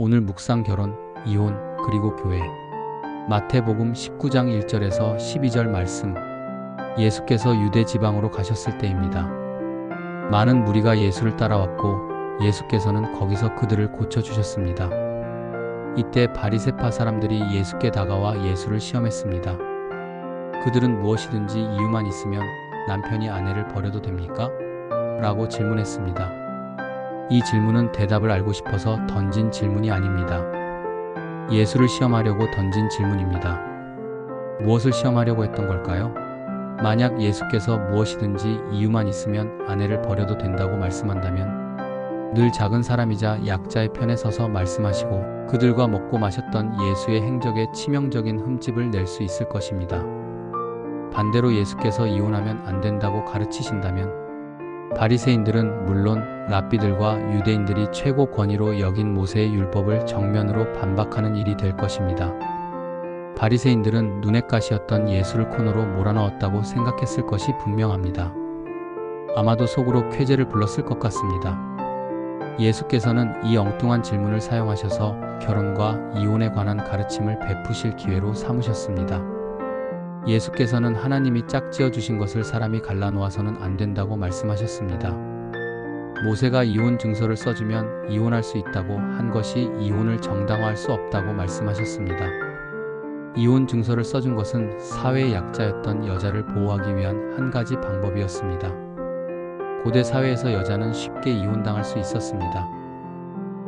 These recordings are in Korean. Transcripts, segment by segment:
오늘 묵상 결혼, 이혼, 그리고 교회. 마태복음 19장 1절에서 12절 말씀. 예수께서 유대 지방으로 가셨을 때입니다. 많은 무리가 예수를 따라왔고 예수께서는 거기서 그들을 고쳐주셨습니다. 이때 바리새파 사람들이 예수께 다가와 예수를 시험했습니다. 그들은 무엇이든지 이유만 있으면 남편이 아내를 버려도 됩니까? 라고 질문했습니다. 이 질문은 대답을 알고 싶어서 던진 질문이 아닙니다. 예수를 시험하려고 던진 질문입니다. 무엇을 시험하려고 했던 걸까요? 만약 예수께서 무엇이든지 이유만 있으면 아내를 버려도 된다고 말씀한다면 늘 작은 사람이자 약자의 편에 서서 말씀하시고 그들과 먹고 마셨던 예수의 행적에 치명적인 흠집을 낼 수 있을 것입니다. 반대로 예수께서 이혼하면 안 된다고 가르치신다면 바리새인들은 물론 랍비들과 유대인들이 최고 권위로 여긴 모세의 율법을 정면으로 반박하는 일이 될 것입니다. 바리새인들은 눈엣 가시였던 예수를 코너로 몰아넣었다고 생각했을 것이 분명합니다. 아마도 속으로 쾌재를 불렀을 것 같습니다. 예수께서는 이 엉뚱한 질문을 사용하셔서 결혼과 이혼에 관한 가르침을 베푸실 기회로 삼으셨습니다. 예수께서는 하나님이 짝지어 주신 것을 사람이 갈라놓아서는 안 된다고 말씀하셨습니다. 모세가 이혼 증서를 써주면 이혼할 수 있다고 한 것이 이혼을 정당화할 수 없다고 말씀하셨습니다. 이혼 증서를 써준 것은 사회의 약자였던 여자를 보호하기 위한 한 가지 방법이었습니다. 고대 사회에서 여자는 쉽게 이혼당할 수 있었습니다.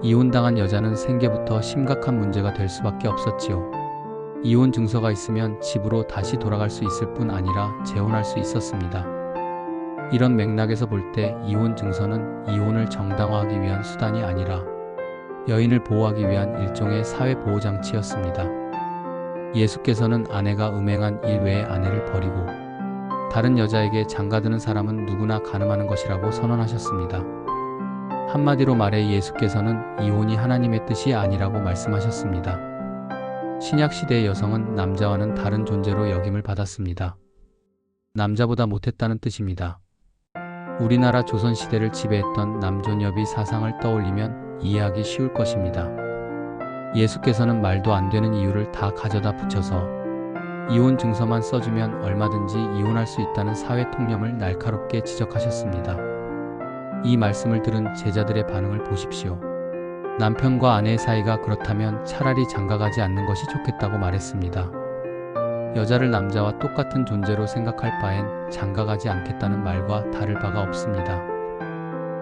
이혼당한 여자는 생계부터 심각한 문제가 될 수밖에 없었지요. 이혼 증서가 있으면 집으로 다시 돌아갈 수 있을 뿐 아니라 재혼할 수 있었습니다. 이런 맥락에서 볼 때 이혼 증서는 이혼을 정당화하기 위한 수단이 아니라 여인을 보호하기 위한 일종의 사회보호장치였습니다. 예수께서는 아내가 음행한 일 외에 아내를 버리고 다른 여자에게 장가드는 사람은 누구나 간음하는 것이라고 선언하셨습니다. 한마디로 말해 예수께서는 이혼이 하나님의 뜻이 아니라고 말씀하셨습니다. 신약시대의 여성은 남자와는 다른 존재로 여김을 받았습니다. 남자보다 못했다는 뜻입니다. 우리나라 조선시대를 지배했던 남존여비 사상을 떠올리면 이해하기 쉬울 것입니다. 예수께서는 말도 안 되는 이유를 다 가져다 붙여서 이혼 증서만 써주면 얼마든지 이혼할 수 있다는 사회 통념을 날카롭게 지적하셨습니다. 이 말씀을 들은 제자들의 반응을 보십시오. 남편과 아내의 사이가 그렇다면 차라리 장가가지 않는 것이 좋겠다고 말했습니다. 여자를 남자와 똑같은 존재로 생각할 바엔 장가가지 않겠다는 말과 다를 바가 없습니다.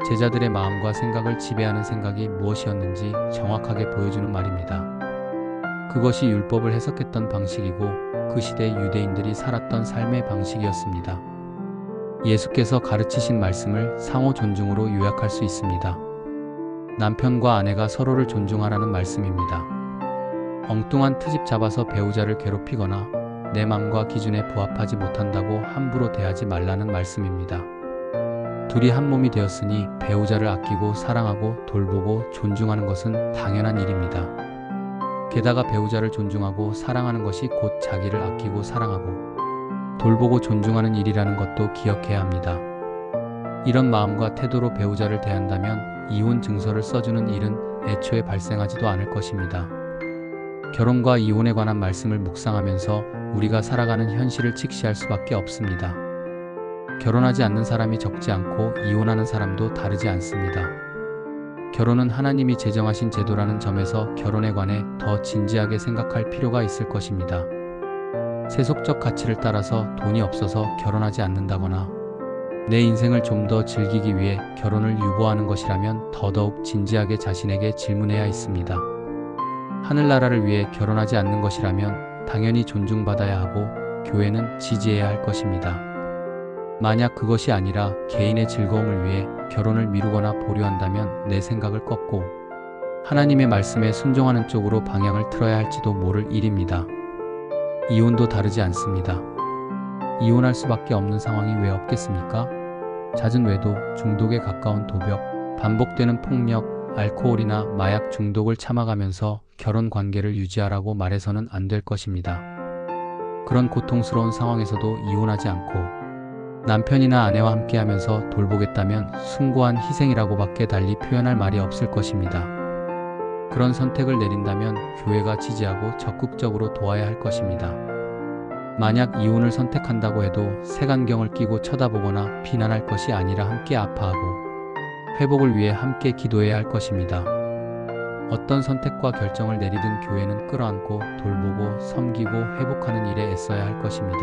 제자들의 마음과 생각을 지배하는 생각이 무엇이었는지 정확하게 보여주는 말입니다. 그것이 율법을 해석했던 방식이고 그 시대 유대인들이 살았던 삶의 방식이었습니다. 예수께서 가르치신 말씀을 상호 존중으로 요약할 수 있습니다. 남편과 아내가 서로를 존중하라는 말씀입니다. 엉뚱한 트집 잡아서 배우자를 괴롭히거나 내 맘과 기준에 부합하지 못한다고 함부로 대하지 말라는 말씀입니다. 둘이 한 몸이 되었으니 배우자를 아끼고 사랑하고 돌보고 존중하는 것은 당연한 일입니다. 게다가 배우자를 존중하고 사랑하는 것이 곧 자기를 아끼고 사랑하고 돌보고 존중하는 일이라는 것도 기억해야 합니다. 이런 마음과 태도로 배우자를 대한다면 이혼 증서를 써주는 일은 애초에 발생하지도 않을 것입니다. 결혼과 이혼에 관한 말씀을 묵상하면서 우리가 살아가는 현실을 직시할 수밖에 없습니다. 결혼하지 않는 사람이 적지 않고 이혼하는 사람도 다르지 않습니다. 결혼은 하나님이 제정하신 제도라는 점에서 결혼에 관해 더 진지하게 생각할 필요가 있을 것입니다. 세속적 가치를 따라서 돈이 없어서 결혼하지 않는다거나 내 인생을 좀 더 즐기기 위해 결혼을 유보하는 것이라면 더더욱 진지하게 자신에게 질문해야 있습니다. 하늘나라를 위해 결혼하지 않는 것이라면 당연히 존중받아야 하고 교회는 지지해야 할 것입니다. 만약 그것이 아니라 개인의 즐거움을 위해 결혼을 미루거나 보류한다면 내 생각을 꺾고 하나님의 말씀에 순종하는 쪽으로 방향을 틀어야 할지도 모를 일입니다. 이혼도 다르지 않습니다. 이혼할 수밖에 없는 상황이 왜 없겠습니까? 잦은 외도, 중독에 가까운 도벽, 반복되는 폭력, 알코올이나 마약 중독을 참아가면서 결혼 관계를 유지하라고 말해서는 안 될 것입니다. 그런 고통스러운 상황에서도 이혼하지 않고 남편이나 아내와 함께하면서 돌보겠다면 숭고한 희생이라고밖에 달리 표현할 말이 없을 것입니다. 그런 선택을 내린다면 교회가 지지하고 적극적으로 도와야 할 것입니다. 만약 이혼을 선택한다고 해도 색안경을 끼고 쳐다보거나 비난할 것이 아니라 함께 아파하고 회복을 위해 함께 기도해야 할 것입니다. 어떤 선택과 결정을 내리든 교회는 끌어안고 돌보고 섬기고 회복하는 일에 애써야 할 것입니다.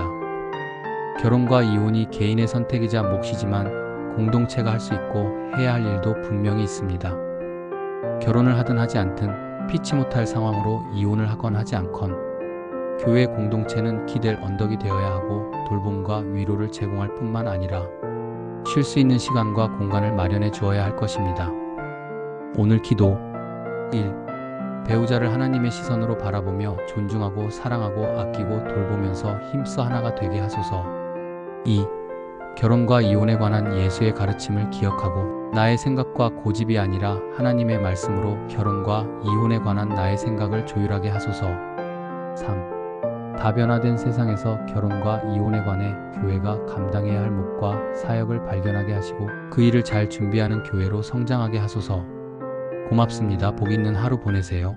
결혼과 이혼이 개인의 선택이자 몫이지만 공동체가 할 수 있고 해야 할 일도 분명히 있습니다. 결혼을 하든 하지 않든 피치 못할 상황으로 이혼을 하건 하지 않건 교회 공동체는 기댈 언덕이 되어야 하고 돌봄과 위로를 제공할 뿐만 아니라 쉴 수 있는 시간과 공간을 마련해 주어야 할 것입니다. 오늘 기도 1. 배우자를 하나님의 시선으로 바라보며 존중하고 사랑하고 아끼고 돌보면서 힘써 하나가 되게 하소서. 2. 결혼과 이혼에 관한 예수의 가르침을 기억하고 나의 생각과 고집이 아니라 하나님의 말씀으로 결혼과 이혼에 관한 나의 생각을 조율하게 하소서. 3. 다변화된 세상에서 결혼과 이혼에 관해 교회가 감당해야 할 몫과 사역을 발견하게 하시고 그 일을 잘 준비하는 교회로 성장하게 하소서. 고맙습니다. 복 있는 하루 보내세요.